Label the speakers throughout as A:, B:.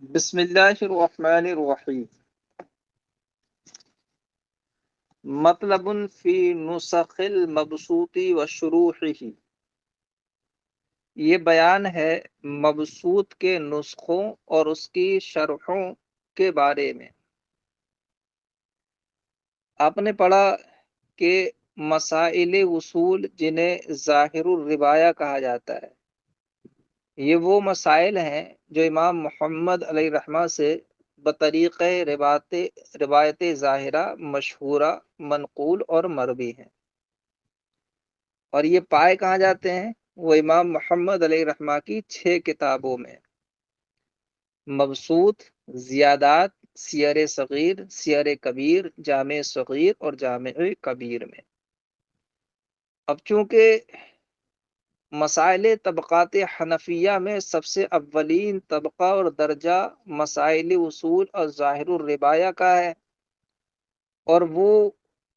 A: بسم اللہ الرحمن الرحیم۔ مطلب فی نسخ المبسوط و شروحہ، یہ بیان ہے مبسوط کے نسخوں اور اس کی شرحوں کے بارے میں۔ آپ نے پڑھا کہ مسائل اصول جنہیں ظاہر الروایہ کہا جاتا ہے، یہ وہ مسائل ہیں جو امام محمد علیہ الرحمہ سے بطریق روایت ظاہرہ مشہورہ منقول اور مروی ہیں، اور یہ پائے کہاں جاتے ہیں؟ وہ امام محمد علیہ الرحمہ کی 6 کتابوں میں: مبسوط، زیادات، سیر صغیر، سیر کبیر، جامع صغیر اور جامع کبیر میں۔ اب چونکہ مسائل طبقات حنفیہ میں سب سے اولین طبقہ اور درجہ مسائل اصول اور ظاہر الروایہ کا ہے، اور وہ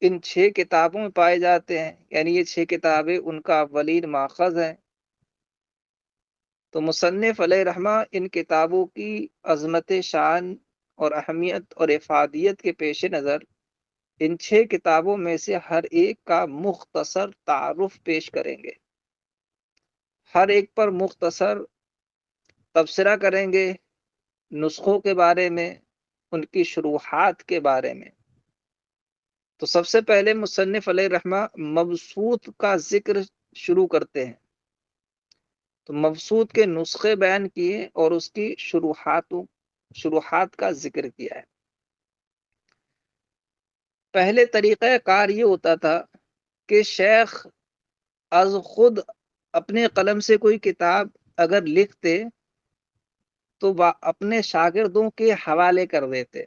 A: ان 6 کتابوں میں پائے جاتے ہیں، یعنی یہ 6 کتابیں ان کا اولین ماخذ ہیں، تو مصنف علیہ رحمہ ان کتابوں کی عظمت شان اور اہمیت اور افادیت کے پیش نظر ان 6 کتابوں میں سے ہر ایک کا مختصر تعارف پیش کریں گے، ہر ایک پر مختصر تبصرہ کریں گے، نسخوں کے بارے میں، ان کی شروحات کے بارے میں۔ تو سب سے پہلے مصنف علیہ رحمہ مبسوط کا ذکر شروع کرتے ہیں، تو مبسوط کے نسخے بیان کیے اور اس کی شروحات کا ذکر کیا ہے۔ پہلے طریقہ کار یہ ہوتا تھا کہ شیخ از خود اپنے قلم سے کوئی کتاب اگر لکھتے تو اپنے شاگردوں کے حوالے کر دیتے،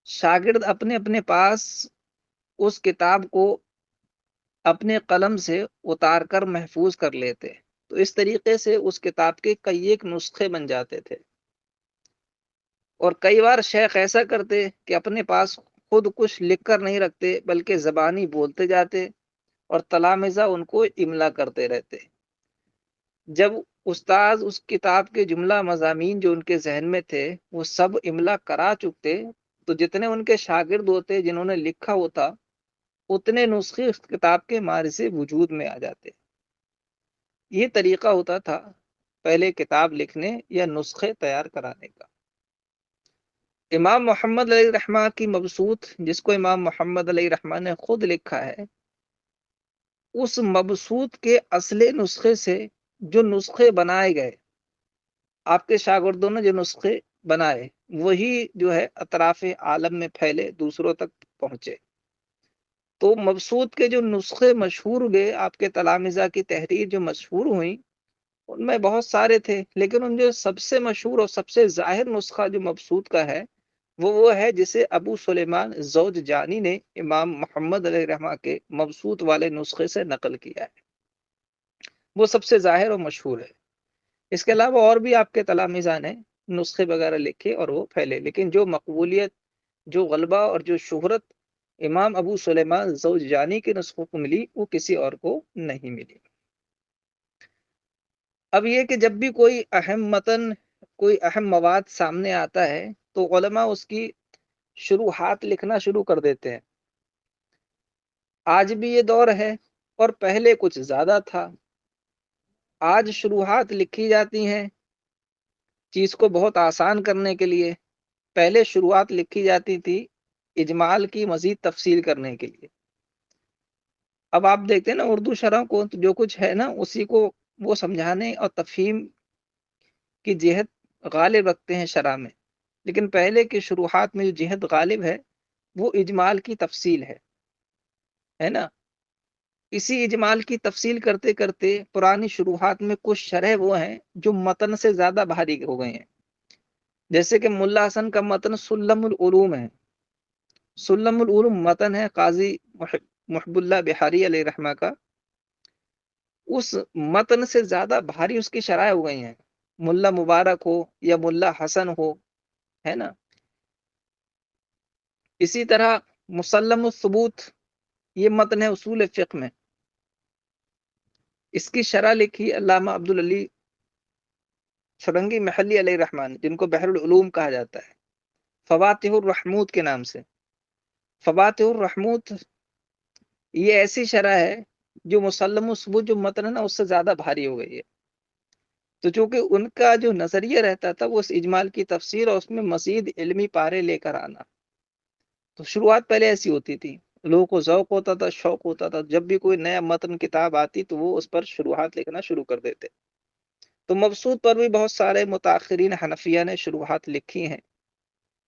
A: شاگرد اپنے اپنے پاس اس کتاب کو اپنے قلم سے اتار کر محفوظ کر لیتے، تو اس طریقے سے اس کتاب کے کئی ایک نسخے بن جاتے تھے۔ اور کئی بار شیخ ایسا کرتے کہ اپنے پاس خود کچھ لکھ کر نہیں رکھتے بلکہ زبانی بولتے جاتے اور تلامذہ ان کو املا کرتے رہتے۔ جب استاذ اس کتاب کے جملہ مضامین جو ان کے ذہن میں تھے وہ سب املا کرا چکتے، تو جتنے ان کے شاگرد ہوتے جنہوں نے لکھا ہوتا اتنے نسخے اس کتاب کے مارے سے وجود میں آ جاتے۔ یہ طریقہ ہوتا تھا پہلے کتاب لکھنے یا نسخے تیار کرانے کا۔ امام محمد علیہ رحمہ کی مبسوط، جس کو امام محمد علیہ رحمہ نے خود لکھا ہے، اس مبسوط کے اصل نسخے سے جو نسخے بنائے گئے، آپ کے شاگردوں نے جو نسخے بنائے وہی جو ہے اطراف عالم میں پھیلے، دوسروں تک پہنچے۔ تو مبسوط کے جو نسخے مشہور ہوئے، آپ کے تلامذہ کی تحریر جو مشہور ہوئی، ان میں بہت سارے تھے، لیکن ان جو سب سے مشہور اور سب سے ظاہر نسخہ جو مبسوط کا ہے وہ ہے جسے ابو سلیمان زوج جانی نے امام محمد علیہ رحمہ کے مبسوط والے نسخے سے نقل کیا ہے، وہ سب سے ظاہر اور مشہور ہے۔ اس کے علاوہ اور بھی آپ کے تلامذہ نے نسخے وغیرہ لکھے اور وہ پھیلے، لیکن جو مقبولیت، جو غلبہ اور جو شہرت امام ابو سلیمان زوج جانی کے نسخوں کو ملی وہ کسی اور کو نہیں ملی۔ اب یہ کہ جب بھی کوئی اہم متن، کوئی اہم مواد سامنے آتا ہے تو علماء اس کی شروحات لکھنا شروع کر دیتے ہیں۔ آج بھی یہ دور ہے اور پہلے کچھ زیادہ تھا۔ آج شروحات لکھی جاتی ہیں چیز کو بہت آسان کرنے کے لیے، پہلے شروعات لکھی جاتی تھی اجمال کی مزید تفصیل کرنے کے لیے۔ اب آپ دیکھتے ہیں نا اردو شرح کو، تو جو کچھ ہے نا اسی کو وہ سمجھانے اور تفہیم کی جہت غالب رکھتے ہیں شرح میں، لیکن پہلے کی شروحات میں جو جہت غالب ہے وہ اجمال کی تفصیل ہے نا۔ اسی اجمال کی تفصیل کرتے کرتے پرانی شروحات میں کچھ شرح وہ ہیں جو متن سے زیادہ بھاری ہو گئے ہیں، جیسے کہ ملا حسن کا متن سلم العلوم ہے۔ سلم العلوم متن ہے قاضی محب اللہ بہاری علیہ رحمہ کا، اس متن سے زیادہ بھاری اس کی شرح ہو گئی ہیں، ملا مبارک ہو یا ملا حسن ہو، ہے نا۔ اسی طرح مسلم الثبوت، یہ متن ہے اصول فقہ میں، اس کی شرح لکھی علامہ عبدالعلی سرنگی محلی علیہ الرحمن، جن کو بحر العلوم کہا جاتا ہے، فواتح الرحمود کے نام سے۔ فواتح الرحمود یہ ایسی شرح ہے جو مسلم الثبوت جو متن ہے نا اس سے زیادہ بھاری ہو گئی ہے، تو چونکہ ان کا جو نظریہ رہتا تھا وہ اس اجمال کی تفسیر اور اس میں مزید علمی پارے لے کر آنا، تو شروعات پہلے ایسی ہوتی تھی، لوگوں کو ذوق ہوتا تھا، شوق ہوتا تھا، جب بھی کوئی نیا متن کتاب آتی تو وہ اس پر شروحات لکھنا شروع کر دیتے۔ تو مبسوط پر بھی بہت سارے متاخرین حنفیہ نے شروحات لکھی ہیں،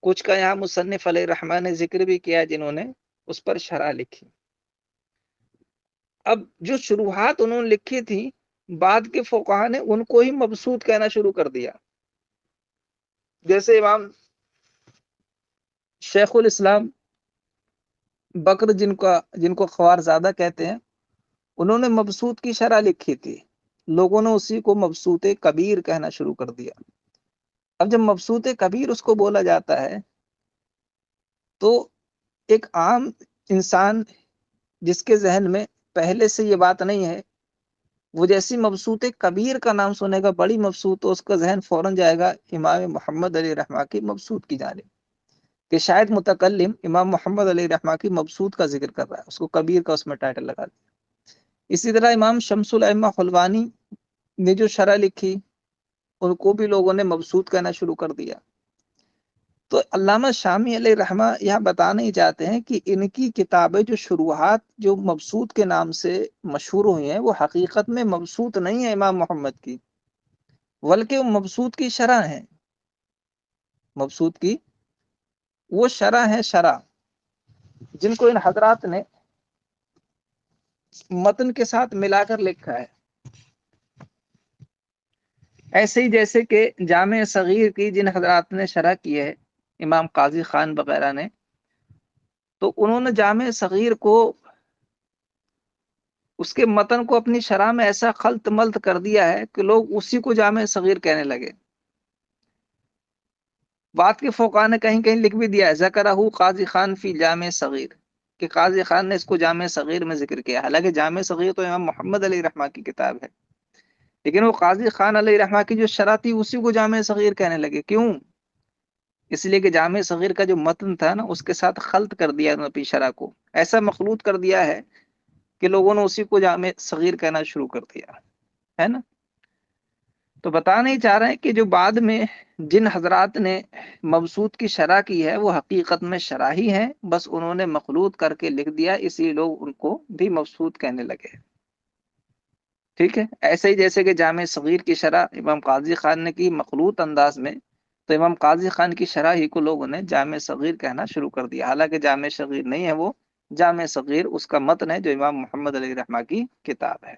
A: کچھ کا یہاں مصنف علیہ الرحمن نے ذکر بھی کیا جنہوں نے اس پر شرح لکھی۔ اب جو شروحات انہوں نے لکھی تھی، بعد کے فقہا نے ان کو ہی مبسوط کہنا شروع کر دیا، جیسے امام شیخ الاسلام بکر جن کو خوارزادہ کہتے ہیں، انہوں نے مبسوط کی شرح لکھی تھی، لوگوں نے اسی کو مبسوط کبیر کہنا شروع کر دیا۔ اب جب مبسوط کبیر اس کو بولا جاتا ہے تو ایک عام انسان جس کے ذہن میں پہلے سے یہ بات نہیں ہے، وہ جیسی مبسوط کبیر کا نام سنے گا، بڑی مبسوط، تو اس کا ذہن فوراً جائے گا امام محمد علیہ رحمہ کی مبسوط کی جانب، کہ شاید متکلم امام محمد علیہ رحمہ کی مبسوط کا ذکر کر رہا ہے، اس کو کبیر کا اس میں ٹائٹل لگا دیا۔ اسی طرح امام شمس الائمہ حلوانی نے جو شرح لکھی ان کو بھی لوگوں نے مبسوط کہنا شروع کر دیا۔ تو علامہ شامی علیہ رحمہ یہاں بتانا ہی چاہتے ہیں کہ ان کی کتابیں جو شروحات جو مبسوط کے نام سے مشہور ہوئی ہیں، وہ حقیقت میں مبسوط نہیں ہے امام محمد کی، بلکہ وہ مبسوط کی شرح ہیں، مبسوط کی وہ شرح ہے، شرح جن کو ان حضرات نے متن کے ساتھ ملا کر لکھا ہے۔ ایسے ہی جیسے کہ جامع صغیر کی جن حضرات نے شرح کی ہے، امام قاضی خان وغیرہ نے، تو انہوں نے جامع صغیر کو اس کے متن کو اپنی شرح میں ایسا خلط ملط کر دیا ہے کہ لوگ اسی کو جامع صغیر کہنے لگے۔ بات کے فقہا نے کہیں کہیں لکھ بھی دیا ہے ذکرہ قاضی خان فی جامع صغیر، کہ قاضی خان نے اس کو جامع صغیر میں ذکر کیا، حالانکہ جامع صغیر تو امام محمد علیہ رحمہ کی کتاب ہے، لیکن وہ قاضی خان علیہ رحمہ کی جو شرح تھی اسی کو جامع صغیر کہنے لگے۔ کیوں؟ اس لیے کہ جامع صغیر کا جو متن تھا نا اس کے ساتھ خلط کر دیا انہوں نے اپنی شرح کو، ایسا مخلوط کر دیا ہے کہ لوگوں نے اسی کو جامع صغیر کہنا شروع کر دیا ہے نا۔ تو بتانا ہی چاہ رہے ہیں کہ جو بعد میں جن حضرات نے مبسوط کی شرح کی ہے وہ حقیقت میں شرح ہی ہیں، بس انہوں نے مخلوط کر کے لکھ دیا، اسی لوگ ان کو بھی مبسوط کہنے لگے۔ ٹھیک ہے، ایسے ہی جیسے کہ جامع صغیر کی شرح امام قاضی خان نے کی مخلوط انداز میں، تو امام قاضی خان کی شرح ہی کو لوگوں نے جامع صغیر کہنا شروع کر دیا، حالانکہ جامع صغیر نہیں ہے وہ، جامع صغیر اس کا متن ہے جو امام محمد علیہ رحمہ کی کتاب ہے۔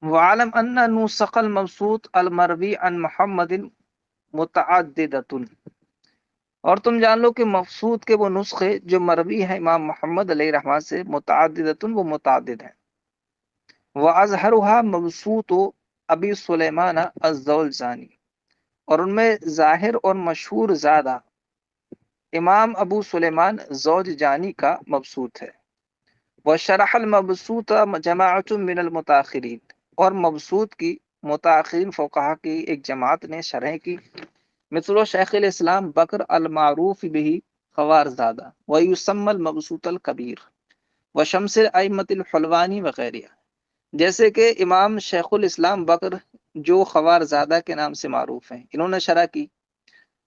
A: وعلم ان نسخ المبسوط المروی عن محمد متعددۃ، اور تم جان لو کہ مبسوط کے وہ نسخے جو مروی ہیں امام محمد علیہ رحمہ سے، متعددۃ وہ متعدد ہیں۔ وَأَظْهَرُهَا مبسوط ابی سلیمان الزولجانی، اور ان میں ظاہر اور مشہور زیادہ امام ابو سلیمان زوججانی کا مبسوط ہے۔ وشرح المبسوط جماعت من المتاخرین، اور مبسوط کی متاخرین فقہا کی ایک جماعت نے شرح کی، مثل شیخ الاسلام بکر المعروف به خوارزادہ ویسمى المبسوط الکبیر وشمس ائمۃ الحلوانی وغیرہ، جیسے کہ امام شیخ الاسلام بکر جو خوارزادہ کے نام سے معروف ہیں، انہوں نے شرح کی،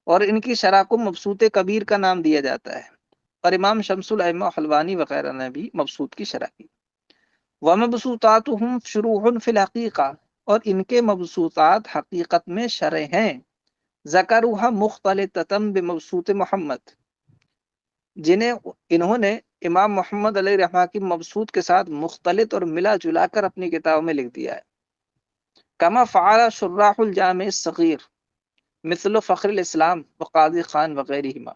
A: اور ان کی شرح کو مبسوط کبیر کا نام دیا جاتا ہے، اور امام شمس الائمہ حلوانی وغیرہ نے بھی مبسوط کی شرح کی۔ ومبسوطاتہم شروح فی الحقیقہ، اور ان کے مبسوطات حقیقت میں شرح ہیں، ذکرها مختلطۃ بمبسوط محمد، جنہیں انہوں نے امام محمد علیہ رحمہ کی مبسوط کے ساتھ مختلط اور ملا جلا کر اپنی کتابوں میں لکھ دیا ہے۔ کما فعل شراح الجامع الصغیر مثل فخر الاسلام وقاضی خان وغیرہما،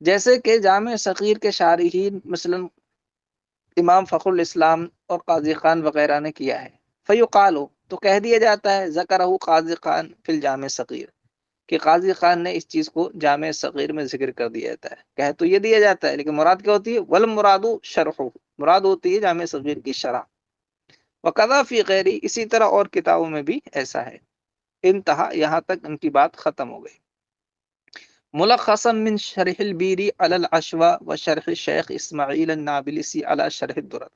A: جیسے کہ جامع صغیر کے شارحین مثلا امام فخر الاسلام اور قاضی خان وغیرہ نے کیا ہے۔ فیقال، تو کہہ دیا جاتا ہے ذکرہ قاضی خان فی الجامع صغیر، کہ قاضی خان نے اس چیز کو جامع صغیر میں ذکر کر دیا جاتا ہے، کہہ تو یہ دیا جاتا ہے لیکن مراد کیا ہوتی ہے؟ والمراد شرح، مراد ہوتی ہے جامع صغیر کی شرح۔ وقضا فی غیری، اسی طرح اور کتابوں میں بھی ایسا ہے۔ انتہا، یہاں تک ان کی بات ختم ہو گئی۔ ملخصا من شرح البیری علی العشوا و شرح شیخ اسماعیل النابلسی علی شرح الدرر۔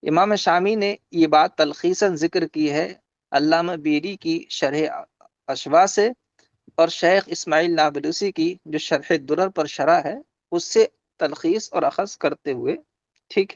A: امام شامی نے یہ بات تلخیصاً ذکر کی ہے علامہ بیری کی شرح اشوا سے، اور شیخ اسماعیل نابلسی کی جو شرح درر پر شرح ہے اس سے تلخیص اور اخذ کرتے ہوئے، ٹھیک ہے۔